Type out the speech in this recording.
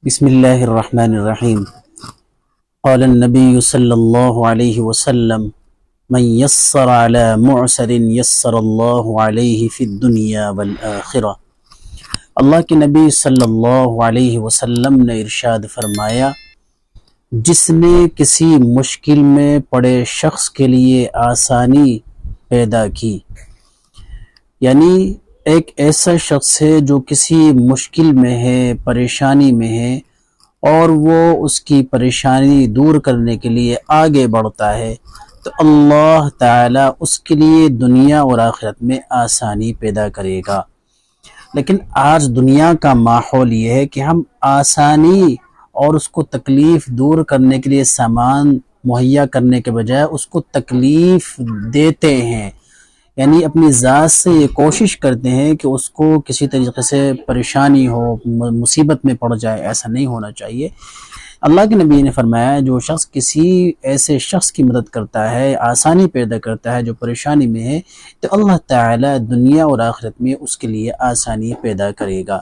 بسم اللہ الرحمن الرحیم قال النبی صلی اللہ علیہ وسلم من یسر علی معسر یسر اللہ علیہ فی الدنیا والآخرہ۔ اللہ کے نبی صلی اللہ علیہ وسلم نے ارشاد فرمایا، جس نے کسی مشکل میں پڑے شخص کے لیے آسانی پیدا کی، یعنی ایک ایسا شخص ہے جو کسی مشکل میں ہے، پریشانی میں ہے، اور وہ اس کی پریشانی دور کرنے کے لیے آگے بڑھتا ہے تو اللہ تعالیٰ اس کے لیے دنیا اور آخرت میں آسانی پیدا کرے گا۔ لیکن آج دنیا کا ماحول یہ ہے کہ ہم آسانی اور اس کو تکلیف دور کرنے کے لیے سامان مہیا کرنے کے بجائے اس کو تکلیف دیتے ہیں، یعنی اپنی ذات سے یہ کوشش کرتے ہیں کہ اس کو کسی طریقے سے پریشانی ہو، مصیبت میں پڑ جائے۔ ایسا نہیں ہونا چاہیے۔ اللہ کے نبی نے فرمایا، جو شخص کسی ایسے شخص کی مدد کرتا ہے، آسانی پیدا کرتا ہے جو پریشانی میں ہے، تو اللہ تعالی دنیا اور آخرت میں اس کے لیے آسانی پیدا کرے گا۔